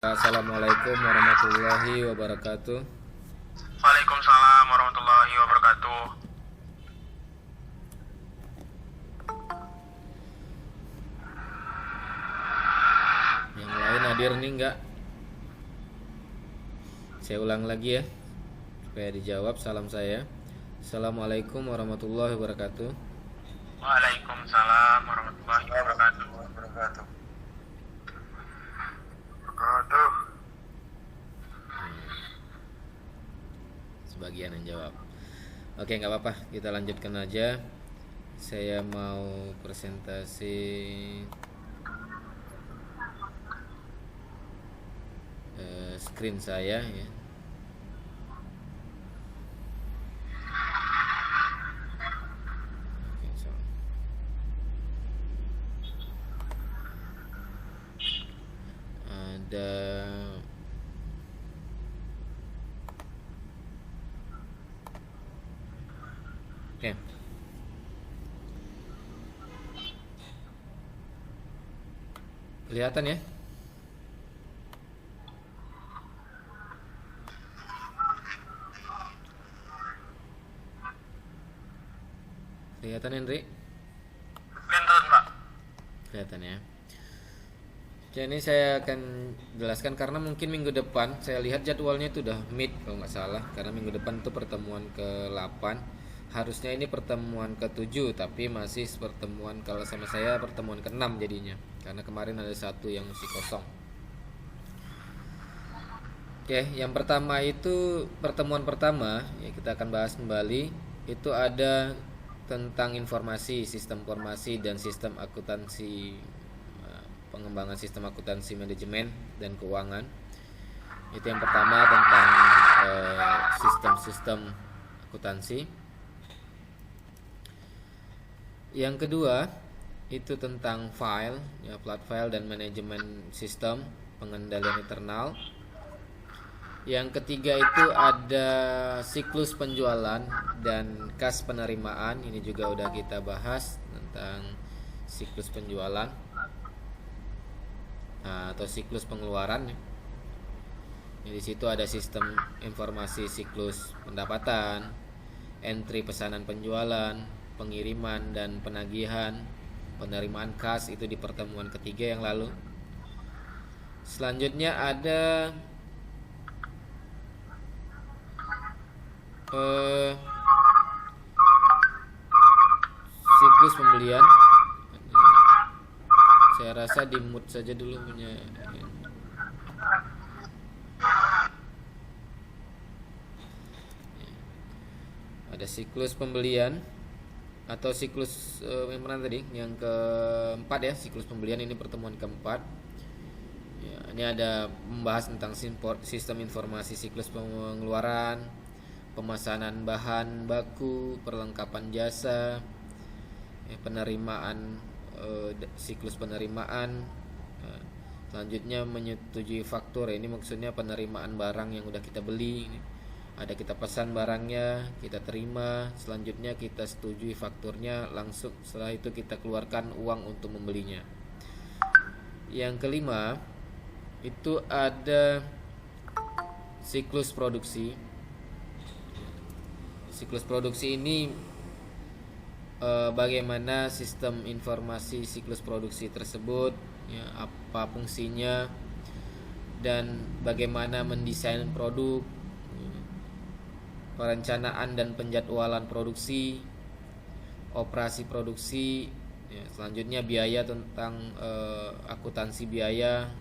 Assalamualaikum warahmatullahi wabarakatuh. Waalaikumsalam warahmatullahi wabarakatuh. Yang lain hadir nih enggak? Saya ulang lagi ya supaya dijawab salam saya. Assalamualaikum warahmatullahi wabarakatuh. Waalaikumsalam warahmatullahi wabarakatuh. Sebagian yang jawab. Oke, nggak apa-apa, kita lanjutkan aja. Saya mau presentasi screen saya ya. Oke, so. Ada Oke. Kelihatan ya? Kelihatan Henry? Kelihatan, Pak. Kelihatan ya. Oke, ini saya akan jelaskan karena mungkin minggu depan saya lihat jadwalnya itu udah mid kalau nggak salah, karena minggu depan itu pertemuan ke-8. Harusnya ini pertemuan ke-7 tapi masih pertemuan, kalau sama saya pertemuan ke-6 jadinya. Karena kemarin ada satu yang masih kosong. Oke, yang pertama itu pertemuan pertama ya, kita akan bahas kembali. Itu ada tentang informasi, sistem informasi dan sistem akuntansi, pengembangan sistem akuntansi manajemen dan keuangan. Itu yang pertama tentang sistem-sistem akuntansi. Yang kedua itu tentang file, ya, plat file dan manajemen sistem pengendalian internal. Yang ketiga itu ada siklus penjualan dan kas penerimaan. Ini juga udah kita bahas tentang siklus penjualan atau siklus pengeluaran. Di situ ada sistem informasi siklus pendapatan, entry pesanan penjualan, pengiriman dan penagihan, penerimaan kas, itu di pertemuan ketiga yang lalu. Selanjutnya ada siklus pembelian. Saya rasa di mute saja dulu punya. Ada siklus pembelian atau siklus yang mana tadi? Yang keempat ya, siklus pembelian, ini pertemuan keempat. Ya, ini ada membahas tentang sistem informasi siklus pengeluaran, pemesanan bahan baku, perlengkapan jasa, penerimaan, siklus penerimaan. Selanjutnya menyetujui faktur. Ini maksudnya penerimaan barang yang udah kita beli. Ada kita pesan barangnya, kita terima, selanjutnya kita setujui fakturnya, langsung setelah itu kita keluarkan uang untuk membelinya. Yang kelima itu ada siklus produksi. Siklus produksi ini bagaimana sistem informasi siklus produksi tersebut, ya, apa fungsinya, dan bagaimana mendesain produk, perencanaan dan penjadwalan produksi, operasi produksi, ya, selanjutnya biaya, tentang akuntansi biaya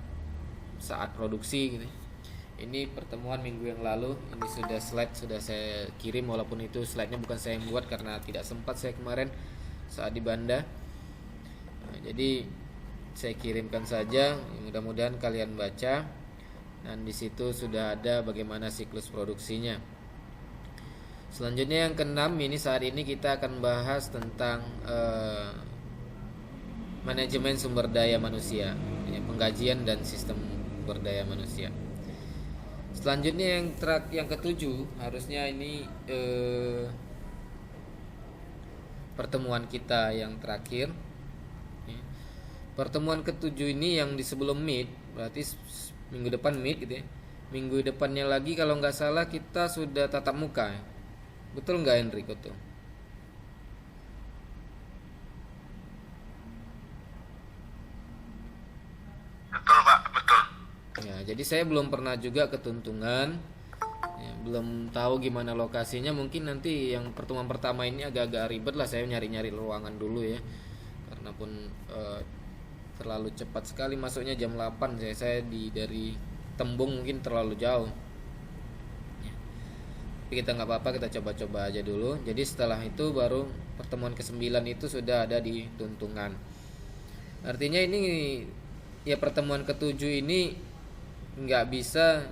saat produksi gitu. Ini pertemuan minggu yang lalu. Ini sudah slide, sudah saya kirim, walaupun itu slide-nya bukan saya yang buat karena tidak sempat saya kemarin saat di Banda. Jadi saya kirimkan saja, mudah-mudahan kalian baca. Dan di situ sudah ada bagaimana siklus produksinya. Selanjutnya yang keenam, ini saat ini kita akan bahas tentang manajemen sumber daya manusia, penggajian dan sistem sumber daya manusia. Selanjutnya yang ketujuh, harusnya ini pertemuan kita yang terakhir. Pertemuan ketujuh ini yang di sebelum meet, berarti Minggu depan meet gitu ya. Minggu depannya lagi kalau nggak salah kita sudah tatap muka. Betul nggak Enrico tuh? Betul Pak, betul. Ya, jadi saya belum pernah juga ke Tuntungan. Ya, belum tahu gimana lokasinya. Mungkin nanti yang pertemuan pertama ini agak-agak ribet lah, saya nyari-nyari ruangan dulu ya. Karena pun terlalu cepat sekali masuknya jam 8. Saya dari Tembung mungkin terlalu jauh. Tapi kita nggak apa-apa, kita coba-coba aja dulu. Jadi setelah itu baru pertemuan ke-9 itu sudah ada di Tuntungan. Artinya ini ya pertemuan ke-7 ini nggak bisa,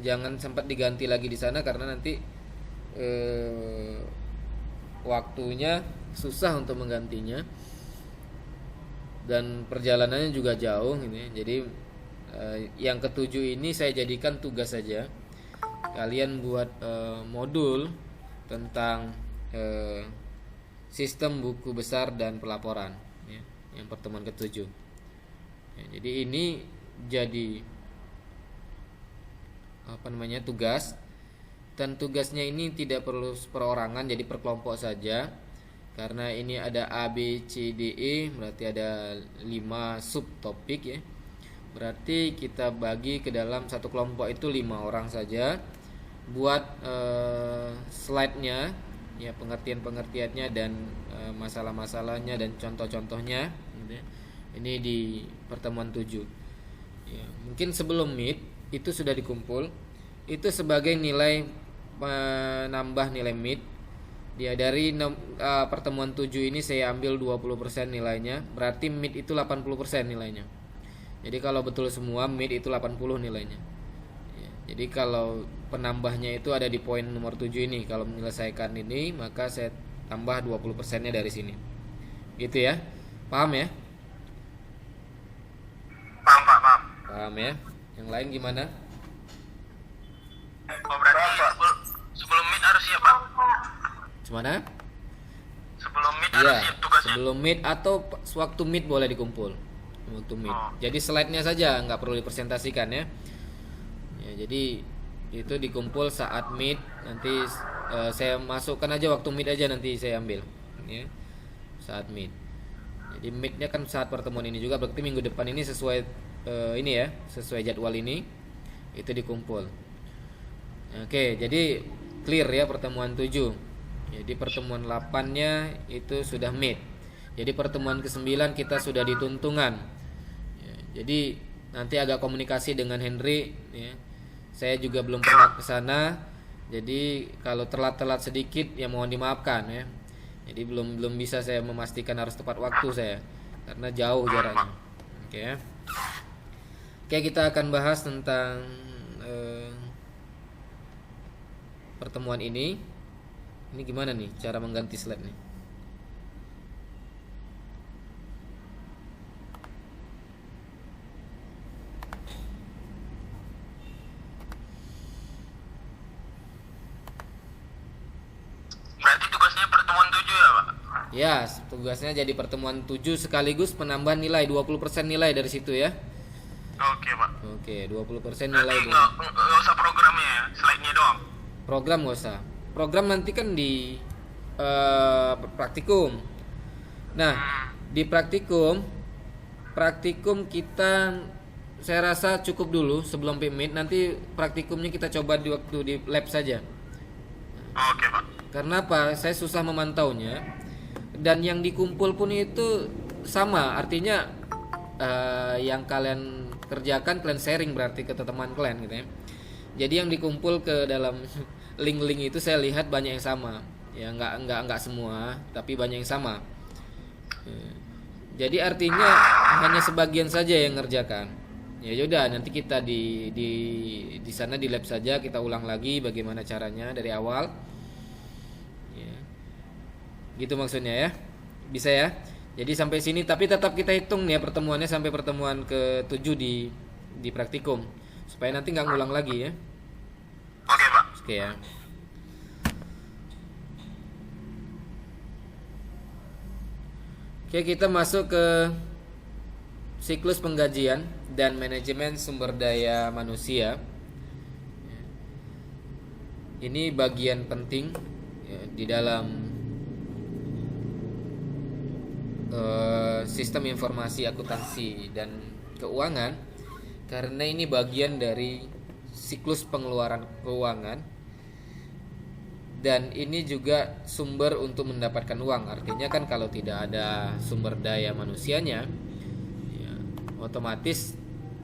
jangan sempat diganti lagi di sana karena nanti waktunya susah untuk menggantinya dan perjalanannya juga jauh gitu ya. Jadi yang ke-7 ini saya jadikan tugas saja. Kalian buat modul tentang sistem buku besar dan pelaporan ya, yang pertemuan ke-7 ya, jadi ini jadi tugas, dan tugasnya ini tidak perlu perorangan, jadi per kelompok saja karena ini ada A, B, C, D, E, berarti ada 5 subtopik ya. Berarti kita bagi ke dalam satu kelompok itu 5 orang saja. Buat slide-nya ya, pengertian-pengertiannya dan masalah-masalahnya dan contoh-contohnya gitu ya. Ini di pertemuan 7 ya. Mungkin sebelum meet itu sudah dikumpul, itu sebagai nilai penambah nilai meet dia. Dari pertemuan 7 ini saya ambil 20% nilainya, berarti meet itu 80% nilainya. Jadi kalau betul semua meet itu 80 nilainya ya. Jadi kalau penambahnya itu ada di poin nomor 7 ini. Kalau menyelesaikan ini maka saya tambah 20% nya dari sini. Gitu ya. Paham ya? Paham Pak, paham. Paham ya? Yang lain gimana? Oh berarti sebelum meet harus siap Pak? Gimana? Sebelum meet harus Iya, siap tugasnya? sebelum meet atau waktu meet boleh dikumpul. Waktu meet. Jadi slide-nya saja, nggak perlu dipresentasikan ya. Ya, jadi itu dikumpul saat meet. Nanti saya masukkan aja waktu meet aja, nanti saya ambil ya. Saat meet. Jadi meet-nya kan saat pertemuan ini juga, berarti minggu depan ini sesuai ini ya, sesuai jadwal ini itu dikumpul. Oke, jadi clear ya pertemuan 7. Jadi pertemuan 8-nya itu sudah meet. Jadi pertemuan ke-9 kita sudah di Tuntungan ya, jadi nanti agak komunikasi dengan Henry ya. Saya juga belum pernah ke sana, jadi kalau telat-telat sedikit ya mohon dimaafkan ya. Jadi belum bisa saya memastikan harus tepat waktu saya karena jauh jaraknya. Oke ya. Oke, kita akan bahas tentang pertemuan ini. Ini gimana nih cara mengganti slide nih? Berarti tugasnya pertemuan 7 ya Pak? Ya, tugasnya jadi pertemuan 7 sekaligus penambahan nilai 20% nilai dari situ ya. Oke Pak. Oke, 20% nilai Berarti dulu. nggak usah programnya ya, slide-nya doang? Program nggak usah. Program nanti kan di praktikum. Nah, di praktikum kita saya rasa cukup dulu sebelum PMIT. Nanti praktikumnya kita coba di waktu di lab saja. Oke Pak. Karena apa? Saya susah memantaunya. Dan yang dikumpul pun itu sama. Artinya yang kalian kerjakan kalian sharing berarti ke teman kalian gitu ya. Jadi yang dikumpul ke dalam link-link itu saya lihat banyak yang sama. Ya enggak semua, tapi banyak yang sama. Jadi artinya hanya sebagian saja yang ngerjakan. Ya udah, nanti kita di sana di lab saja kita ulang lagi bagaimana caranya dari awal. Ya. Gitu maksudnya ya. Bisa ya. Jadi sampai sini, tapi tetap kita hitung nih ya pertemuannya sampai pertemuan ke-7 di praktikum supaya nanti nggak ngulang lagi ya. Oke Pak. Oke ya. Oke, kita masuk ke siklus penggajian dan manajemen sumber daya manusia. Ini bagian penting ya, di dalam sistem informasi akuntansi dan keuangan, karena ini bagian dari siklus pengeluaran keuangan, dan ini juga sumber untuk mendapatkan uang. Artinya kan kalau tidak ada sumber daya manusianya ya, otomatis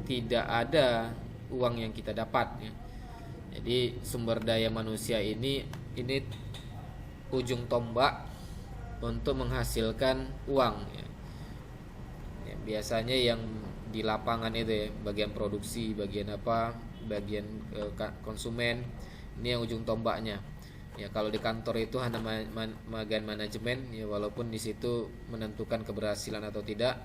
tidak ada uang yang kita dapat ya. Jadi sumber daya manusia ini ujung tombak untuk menghasilkan uang ya. Ya, biasanya yang di lapangan itu ya, bagian produksi, bagian apa, bagian konsumen, ini yang ujung tombaknya. Ya kalau di kantor itu hanya bagian manajemen ya, walaupun di situ menentukan keberhasilan atau tidak,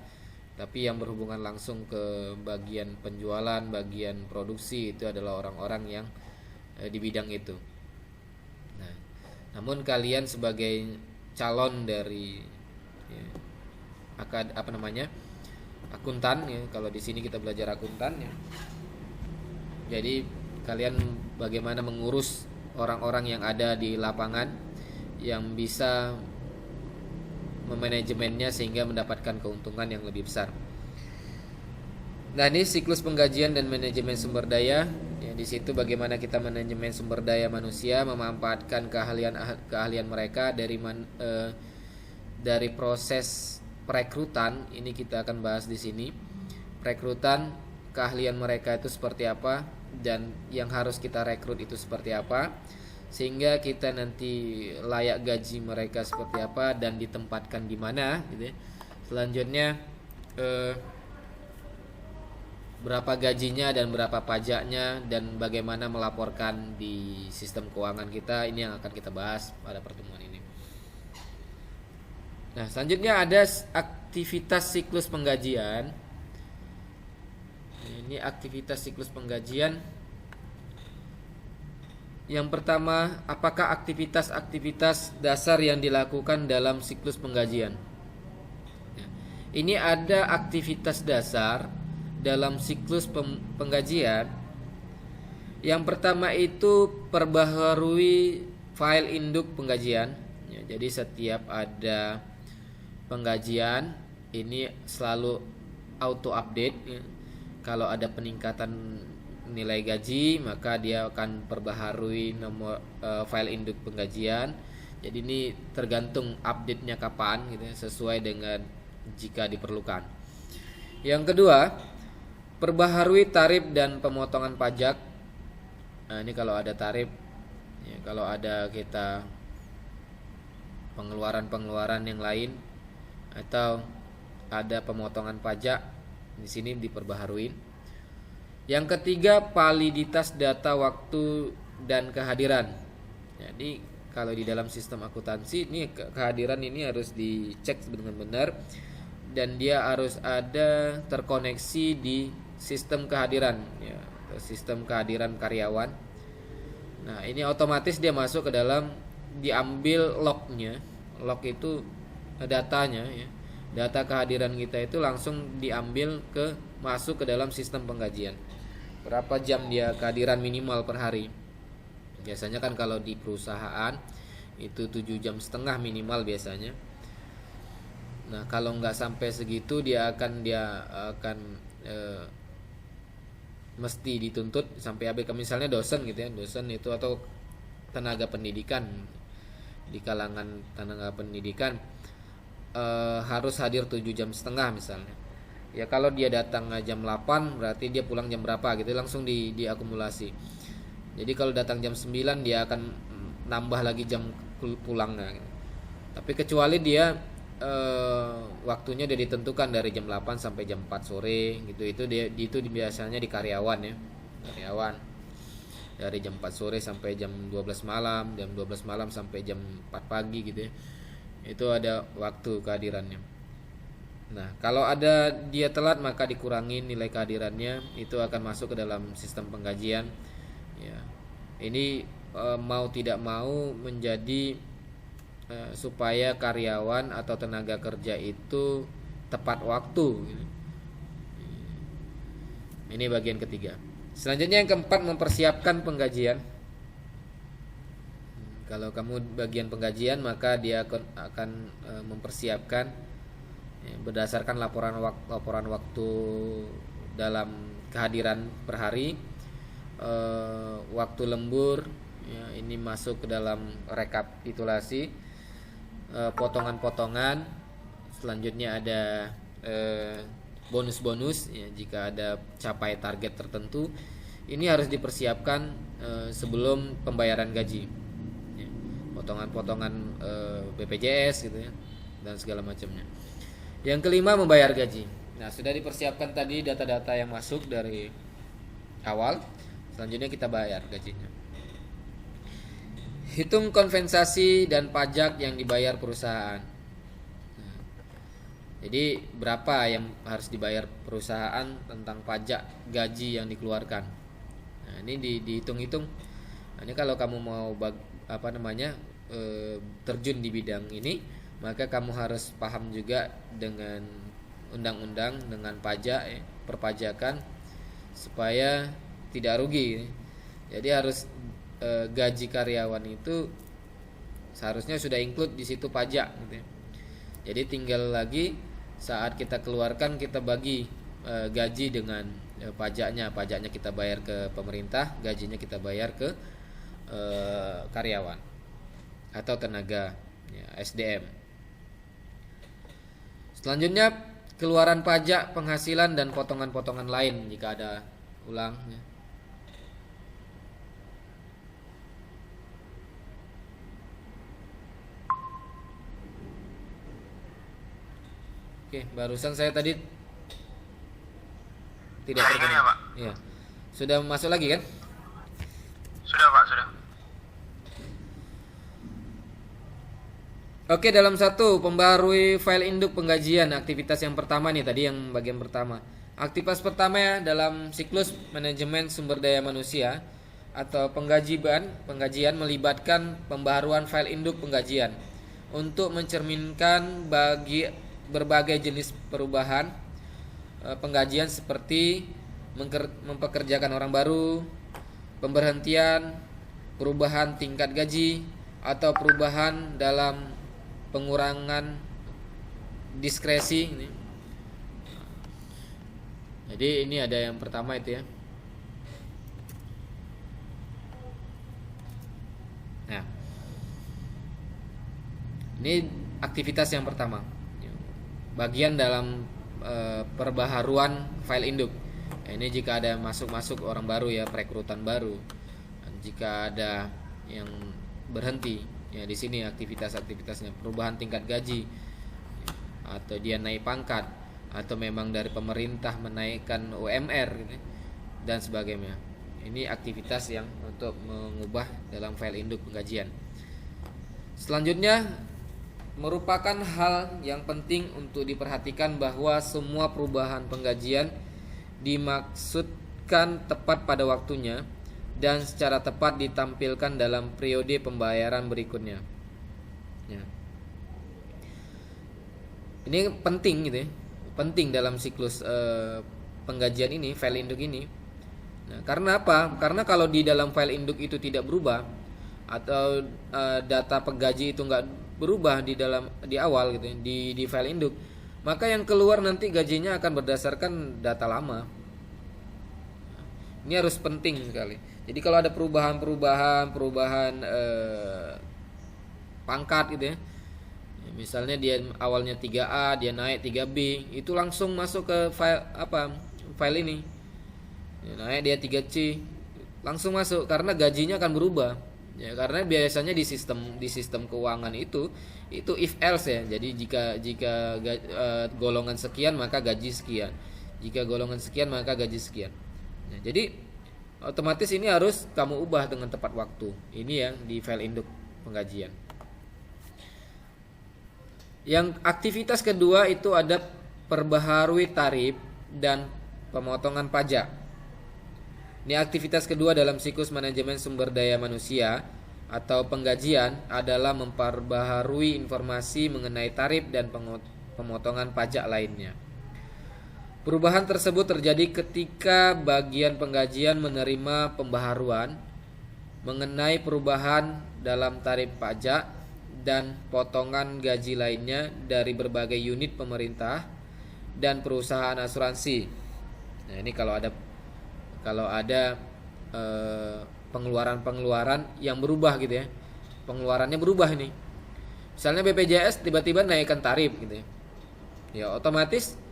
tapi yang berhubungan langsung ke bagian penjualan, bagian produksi itu adalah orang-orang yang di bidang itu. Nah, namun kalian sebagai calon dari ya, akuntan ya, kalau di sini kita belajar akuntan ya. Jadi kalian bagaimana mengurus orang-orang yang ada di lapangan yang bisa memanajemennya sehingga mendapatkan keuntungan yang lebih besar. Nah, ini siklus penggajian dan manajemen sumber daya. Ya, di situ bagaimana kita manajemen sumber daya manusia, memanfaatkan keahlian mereka dari proses perekrutan. Ini kita akan bahas di sini. Perekrutan, keahlian mereka itu seperti apa dan yang harus kita rekrut itu seperti apa, sehingga kita nanti layak gaji mereka seperti apa dan ditempatkan di mana gitu ya. Selanjutnya berapa gajinya dan berapa pajaknya dan bagaimana melaporkan di sistem keuangan kita. Ini yang akan kita bahas pada pertemuan ini. Nah, selanjutnya ada aktivitas siklus penggajian. Ini aktivitas siklus penggajian. Yang pertama, apakah aktivitas-aktivitas dasar yang dilakukan dalam siklus penggajian? Ini ada aktivitas dasar dalam siklus penggajian. Yang pertama itu perbaharui file induk penggajian ya, jadi setiap ada penggajian ini selalu auto update ya. Kalau ada peningkatan nilai gaji maka dia akan perbaharui nomor file induk penggajian. Jadi ini tergantung update-nya kapan gitu ya, sesuai dengan jika diperlukan. Yang kedua, perbaharui tarif dan pemotongan pajak. Nah, ini kalau ada tarif ya, kalau ada kita pengeluaran yang lain atau ada pemotongan pajak, di sini diperbaharui. Yang ketiga, validitas data waktu dan kehadiran. Jadi kalau di dalam sistem akuntansi ini kehadiran ini harus dicek dengan benar dan dia harus ada terkoneksi di sistem kehadiran ya, sistem kehadiran karyawan. Nah, ini otomatis dia masuk ke dalam, diambil lognya. Log itu datanya ya. Data kehadiran kita itu langsung diambil masuk ke dalam sistem penggajian. Berapa jam dia kehadiran minimal per hari? Biasanya kan kalau di perusahaan itu 7,5 jam minimal biasanya. Nah, kalau nggak sampai segitu dia akan mesti dituntut sampai habis. Misalnya dosen gitu ya, dosen itu atau tenaga pendidikan, di kalangan tenaga pendidikan harus hadir 7,5 jam misalnya. Ya kalau dia datang jam 8 berarti dia pulang jam berapa gitu, langsung diakumulasi. Jadi kalau datang jam 9 dia akan nambah lagi jam pulangnya gitu. Tapi kecuali dia waktunya dia ditentukan dari jam 8 sampai jam 4 sore gitu. Itu biasanya di karyawan ya. Karyawan dari jam 4 sore sampai jam 12 malam, jam 12 malam sampai jam 4 pagi gitu ya. Itu ada waktu kehadirannya. Nah, kalau ada dia telat maka dikurangin nilai kehadirannya, itu akan masuk ke dalam sistem penggajian. Ya. Ini mau tidak mau menjadi supaya karyawan atau tenaga kerja itu tepat waktu gitu. Ini bagian ketiga. Selanjutnya yang keempat, mempersiapkan penggajian. Kalau kamu bagian penggajian, maka dia akan mempersiapkan berdasarkan laporan waktu dalam kehadiran per hari, waktu lembur, ya, ini masuk ke dalam rekapitulasi, potongan-potongan. Selanjutnya ada bonus-bonus, ya, jika ada capai target tertentu. Ini harus dipersiapkan sebelum pembayaran gaji, ya, potongan-potongan BPJS gitu ya, dan segala macamnya. Yang kelima, membayar gaji. Nah, sudah dipersiapkan tadi data-data yang masuk dari awal. Selanjutnya kita bayar gajinya. Hitung kompensasi dan pajak yang dibayar perusahaan. Jadi berapa yang harus dibayar perusahaan tentang pajak gaji yang dikeluarkan. Nah, ini dihitung-hitung. Nah, ini kalau kamu mau terjun di bidang ini, maka kamu harus paham juga dengan undang-undang, dengan pajak, ya, perpajakan, supaya tidak rugi. Jadi harus gaji karyawan itu seharusnya sudah include di situ pajak gitu ya. Jadi tinggal lagi saat kita keluarkan, kita bagi gaji dengan pajaknya. Pajaknya kita bayar ke pemerintah, gajinya kita bayar ke karyawan atau tenaga, ya, SDM. Selanjutnya, keluaran pajak, penghasilan, dan potongan-potongan lain jika ada. Ulang, ya. Oke, barusan saya tadi tidak Ya, terdengar. ya, Pak. Ya. Sudah masuk lagi kan? Sudah, Pak, sudah. Oke, dalam satu, pembaharui file induk penggajian. Aktivitas yang pertama nih, tadi yang bagian pertama. Aktivitas pertama ya, dalam siklus manajemen sumber daya manusia atau penggajian melibatkan pembaharuan file induk penggajian untuk mencerminkan berbagai jenis perubahan penggajian seperti mempekerjakan orang baru, pemberhentian, perubahan tingkat gaji, atau perubahan dalam pengurangan diskresi. Jadi ini ada yang pertama itu ya. Nah, ini aktivitas yang pertama, bagian dalam perbaharuan file induk. Ini jika ada masuk orang baru ya, perekrutan baru. Dan jika ada yang berhenti, ya di sini aktivitasnya perubahan tingkat gaji, atau dia naik pangkat, atau memang dari pemerintah menaikkan UMR gitu, dan sebagainya. Ini aktivitas yang untuk mengubah dalam file induk penggajian. Selanjutnya, merupakan hal yang penting untuk diperhatikan bahwa semua perubahan penggajian dimaksudkan tepat pada waktunya dan secara tepat ditampilkan dalam periode pembayaran berikutnya. Ya. Ini penting gitu ya. Penting dalam siklus penggajian ini, file induk ini. Nah, karena apa? Karena kalau di dalam file induk itu tidak berubah, atau data penggaji itu enggak berubah di awal gitu ya, di file induk, maka yang keluar nanti gajinya akan berdasarkan data lama. Ini harus penting sekali. Jadi kalau ada perubahan pangkat gitu ya. Misalnya dia awalnya 3A, dia naik 3B, itu langsung masuk ke file ini. Ya, naik dia 3C, langsung masuk karena gajinya akan berubah. Ya, karena biasanya di sistem keuangan itu if else ya. Jadi jika golongan sekian maka gaji sekian. Jika golongan sekian maka gaji sekian. Nah, jadi otomatis ini harus kamu ubah dengan tepat waktu. Ini yang di file induk penggajian. Yang aktivitas kedua itu ada perbaharui tarif dan pemotongan pajak. Ini aktivitas kedua dalam siklus manajemen sumber daya manusia atau penggajian adalah memperbaharui informasi mengenai tarif dan pemotongan pajak lainnya. Perubahan tersebut terjadi ketika bagian penggajian menerima pembaharuan mengenai perubahan dalam tarif pajak dan potongan gaji lainnya dari berbagai unit pemerintah dan perusahaan asuransi. Nah, ini kalau ada pengeluaran-pengeluaran yang berubah gitu ya. Pengeluarannya berubah ini. Misalnya BPJS tiba-tiba naikkan tarif gitu ya. Ya otomatis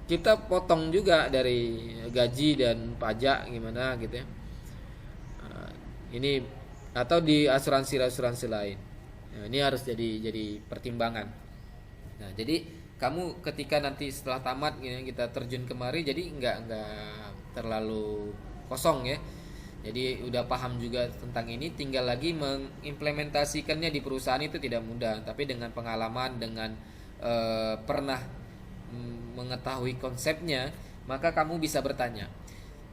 kita potong juga dari gaji dan pajak gimana gitu ya. Ini atau di asuransi lain. Nah, ini harus jadi pertimbangan. Nah, jadi kamu ketika nanti setelah tamat kita terjun kemari, jadi nggak terlalu kosong ya. Jadi udah paham juga tentang ini, tinggal lagi mengimplementasikannya di perusahaan itu tidak mudah. Tapi dengan pengalaman, dengan pernah mengetahui konsepnya, maka kamu bisa bertanya.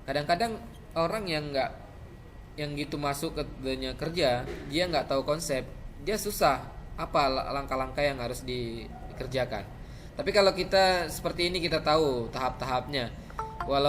Kadang-kadang orang yang gitu masuk ke dunia kerja, dia nggak tahu konsep, dia susah apa langkah-langkah yang harus dikerjakan. Tapi kalau kita seperti ini, kita tahu tahap-tahapnya, walaupun